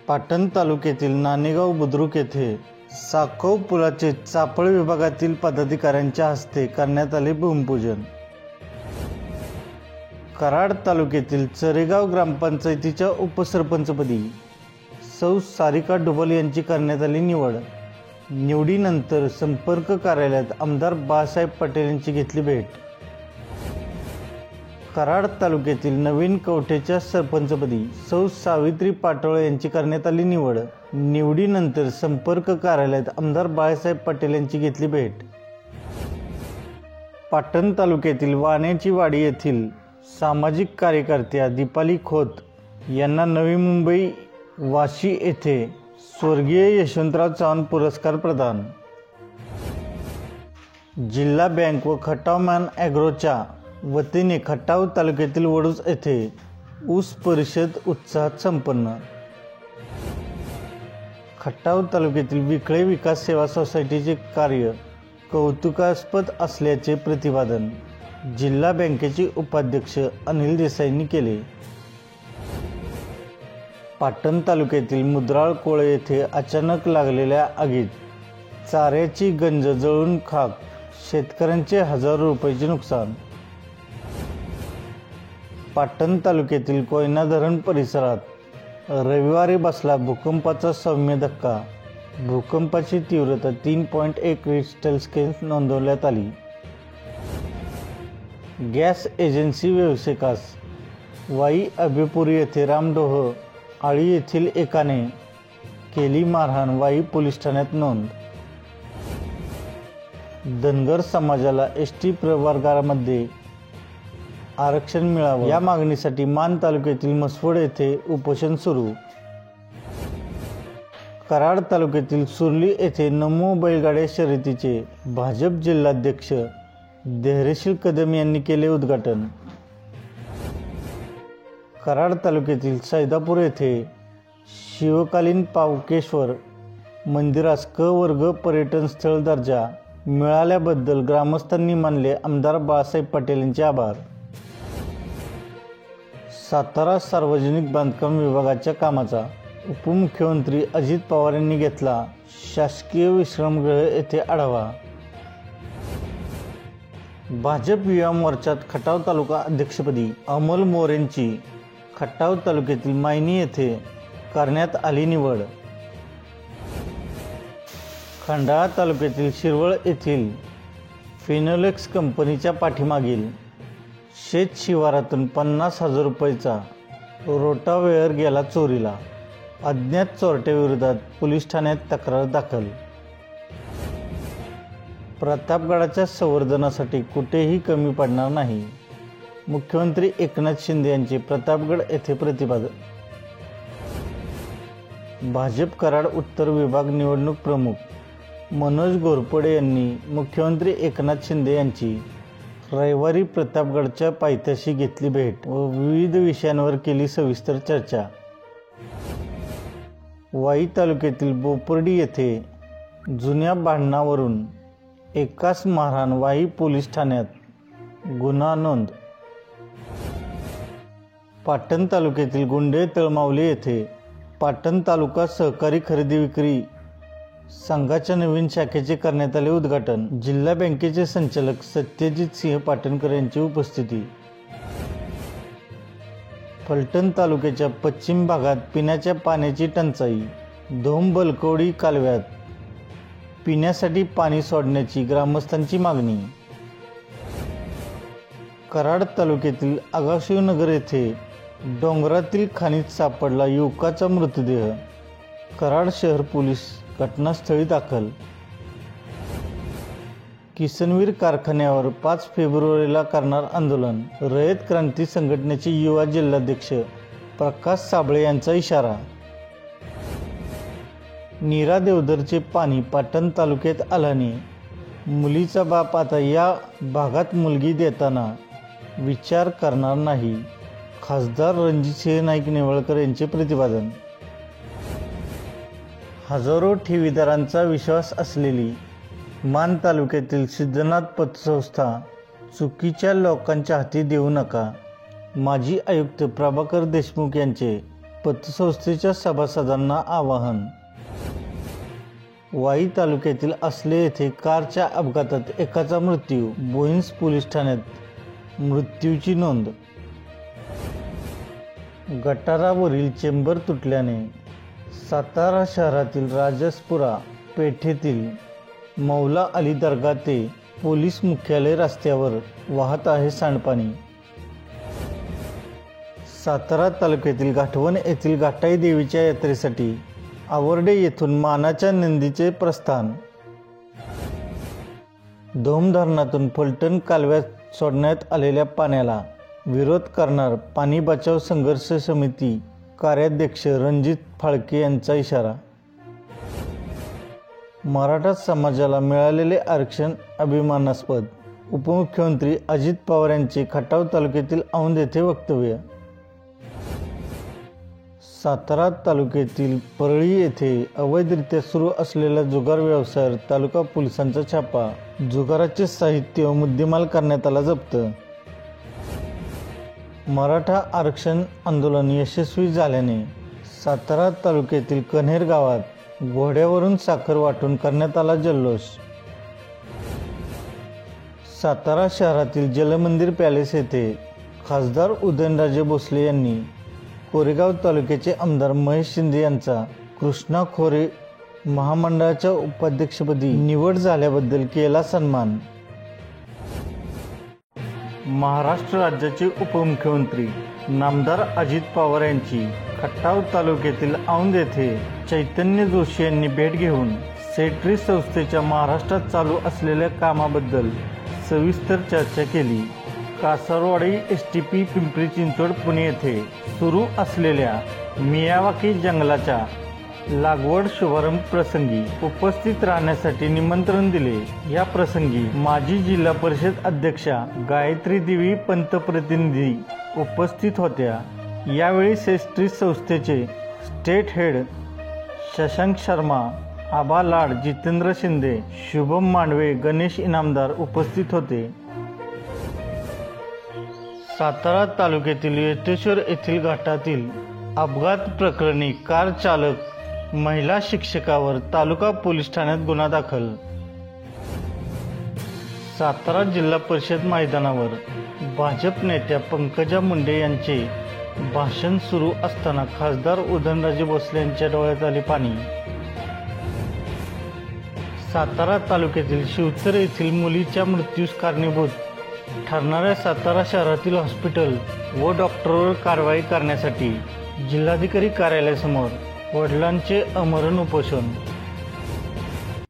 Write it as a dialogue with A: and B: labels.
A: पाटण तालुक्यातील नाणेगाव बुद्रुक येथे साखव पुलाचे चाफळ विभागातील पदाधिकाऱ्यांच्या हस्ते करण्यात आले भूमिपूजन। कराड तालुक्यातील चरेगाव ग्रामपंचायतीच्या उपसरपंचपदी सौ सारिका डुबल यांची करण्यात आली निवड। निवडीनंतर संपर्क कार्यालयात आमदार बाळासाहेब पटेल यांची घेतली भेट। कराड तालुक्यातील नवीन कवठेच्या सरपंचपदी सौ सावित्री पाटोळे यांची करण्यात आली निवड। निवडीनंतर संपर्क कार्यालयात आमदार बाळासाहेब पटेल यांची घेतली भेट। पाटण तालुक्यातील वाण्याची वाडी येथील सामाजिक कार्यकर्त्या दीपाली खोत यांना नवी मुंबई वाशी येथे स्वर्गीय यशवंतराव चव्हाण पुरस्कार प्रदान। जिल्हा बँक व खटाव मॅन ॲग्रोच्या वतीने खटाव तालुक्यातील वडूज येथे ऊस परिषद उत्साहात संपन्न। खटाव तालुक्यातील विखळे विकास सेवा सोसायटीचे कार्य कौतुकास्पद असल्याचे प्रतिपादन जिल्हा बँकेचे उपाध्यक्ष अनिल देसाईंनी केले। पाटण तालुक्यातील मुद्राळ कोळे येथे अचानक लागलेल्या आगीत चाऱ्याची गंज जळून खाक, शेतकऱ्यांचे हजारो रुपयांचे नुकसान। पाटण तालुक्यातील कोयना धरण परिसरात रविवारी बसला भूकंपाचा सौम्य धक्का। भूकंपाची तीव्रता 3.1 रिश्टर स्केल नोंदवण्यात आली। गॅस एजन्सी व्यावसायिकास वाई अभेपुरी येथे रामडोह आळी येथील एकाने केली मारहाण, वाई पोलीस ठाण्यात नोंद। धनगर समाजाला एसटी प्रवर्गामध्ये आरक्षण मिळावं या मागणीसाठी मान तालुक्यातील म्हसवड येथे उपोषण सुरू। कराड तालुक्यातील सुर्ली येथे नमो बैलगाड्या शर्यतीचे भाजप जिल्हाध्यक्ष धैर्यशील कदम यांनी केले उद्घाटन। कराड तालुक्यातील सैदापूर येथे शिवकालीन पावकेश्वर मंदिरास क वर्ग पर्यटन स्थळ दर्जा मिळाल्याबद्दल ग्रामस्थांनी मानले आमदार बाळासाहेब पटेल यांचे आभार। सातारा सार्वजनिक बांधकाम विभागाच्या कामाचा उपमुख्यमंत्री अजित पवार यांनी घेतला शासकीय विश्रामगृह येथे आढावा। भाजप युवा मोर्चात खटाव तालुका अध्यक्षपदी अमोल मोरेंची खटाव तालुक्यातील मायनी येथे करण्यात आली निवड। खंडाळा तालुक्यातील शिरवळ येथील फिनोलेक्स कंपनीच्या पाठीमागील शेत शिवारातून 50,000 रुपयाचा रोटावेअर गेला चोरीला। अज्ञात चोरट्याविरोधात पोलीस ठाण्यात तक्रार दाखल। प्रतापगडाच्या संवर्धनासाठी कुठेही कमी पडणार नाही, मुख्यमंत्री एकनाथ शिंदे यांचे प्रतापगड येथे प्रतिपादन। भाजप कराड उत्तर विभाग निवडणूक प्रमुख मनोज घोरपडे यांनी मुख्यमंत्री एकनाथ शिंदे यांची रविवारी प्रतापगडच्या पायथ्याशी घेतली भेट व विविध विषयांवर केली सविस्तर चर्चा। वाई तालुक्यातील बोपर्डी येथे जुन्या भांडणावरून एकास मारहाण, वाई पोलीस ठाण्यात गुन्हा नोंद। पाटण तालुक्यातील गुंडे तळमावली येथे पाटण तालुका सहकारी खरेदी विक्री संघाच्या नवीन शाखेचे करण्यात आले उद्घाटन। जिल्हा बँकेचे संचालक सत्यजित सिंह पाटणकर यांची उपस्थिती। फलटण तालुक्याच्या पश्चिम भागात पिण्याच्या पाण्याची टंचाई, धोम बलकवडी कालव्यात पिण्यासाठी पाणी सोडण्याची ग्रामस्थांची मागणी। कराड तालुक्यातील आगाशिवनगर येथे डोंगरातील खाणीत सापडला युवकाचा मृतदेह। कराड शहर पोलीस घटनास्थळी दाखल। किसनवीर कारखान्यावर 5 फेब्रुवारीला करणार आंदोलन, रयत क्रांती संघटनेचे युवा जिल्हाध्यक्ष प्रकाश साबळे यांचा इशारा। नीरा देवधरचे पाणी पाटण तालुक्यात आल्याने मुलीचा बाप आता या भागात मुलगी देताना विचार करणार नाही, खासदार रणजितसिंह नाईक निवळकर यांचे प्रतिपादन। हजारो ठेवीदारांचा विश्वास असलेली मान तालुक्यातील सिद्धनाथ पतसंस्था चुकीच्या लोकांच्या हाती देऊ नका, माजी आयुक्त प्रभाकर देशमुख यांचे पतसंस्थेच्या सभासदांना आवाहन. वाई तालुक्यातील असले येथे कारच्या अपघातात एकाचा मृत्यू. बोईंज पोलीस ठाण्यात मृत्यूची नोंद. गटारावरील चेंबर तुटल्याने सातारा शहरातील राजसपुरा पेठेतील मौला अली दर्गा ते पोलीस मुख्यालय रस्त्यावर वाहत आहे सांडपाणी. सातारा तालुक्यातील घाटवण येथील घाटाई देवीच्या यात्रेसाठी आवरडे येथून मानाच्या नंदीचे प्रस्थान. धोम धरणातून फलटण कालव्यात सोडण्यात आलेल्या पाण्याला विरोध करणार पाणी बचाव संघर्ष समिती कार्याध्यक्ष रणजित फाळके यांचा इशारा. मराठा समाजाला मिळालेले आरक्षण अभिमानास्पद. उपमुख्यमंत्री अजित पवार यांचे खटाव तालुक्यातील औंध येथे वक्तव्य. सातारा तालुक्यातील परळी येथे अवैधरित्या सुरू असलेल्या जुगार व्यवसायावर तालुका पोलिसांचा छापा. जुगाराचे साहित्य व मुद्देमाल करण्यात आला जप्त. मराठा आरक्षण आंदोलन यशस्वी झाल्याने सातारा तालुक्यातील कन्हेर गावात घोड्यावरून साखर वाटून करण्यात आला जल्लोष. सातारा शहरातील जलमंदिर पॅलेस येथे खासदार उदयनराजे भोसले यांनी कोरेगाव तालुक्याचे आमदार महेश शिंदे यांचा कृष्णा खोरे महामंडळाच्या उपाध्यक्षपदी निवड झाल्याबद्दल केला सन्मान. महाराष्ट्र राज्याचे उपमुख्यमंत्री नामदार अजित पवार यांची खटाव तालुक्यातील औंध येथे चैतन्य जोशी यांनी भेट घेऊन सेट्री संस्थेच्या महाराष्ट्रात चालू असलेल्या कामाबद्दल सविस्तर चर्चा केली. कासारवाडी एसटीपी पिंपरी चिंचवड पुणे येथे सुरू असलेल्या मियावाकी जंगलाच्या लागवड शुभारंभ प्रसंगी उपस्थित राहण्यासाठी निमंत्रण दिले. या प्रसंगी माजी जिल्हा परिषद अध्यक्षा गायत्री देवी पंतप्रतिनिधी उपस्थित होत्या. यावेळी सेट्री संस्थेचे स्टेट हेड शशांक शर्मा, आबा लाड, जितेंद्र शिंदे, शुभम मांडवे, गणेश इनामदार उपस्थित होते. सातारा तालुक्यातील येतेश्वर येथील घाटातील अपघात प्रकरणी कार चालक महिला शिक्षकावर तालुका पोलीस ठाण्यात गुन्हा दाखल. सातारा जिल्हा परिषद मैदानावर भाजप नेत्या पंकजा मुंडे यांचे भाषण सुरू असताना खासदार उदयनराजे भोसले यांच्या डोळ्यात आले पाणी. सातारा तालुक्यातील शिवचर येथील मुलीच्या मृत्यूस कारणीभूत ठरणाऱ्या सातारा शहरातील हॉस्पिटल व डॉक्टरवर कारवाई करण्यासाठी जिल्हाधिकारी कार्यालयासमोर वडिलांचे आमरण उपोषण.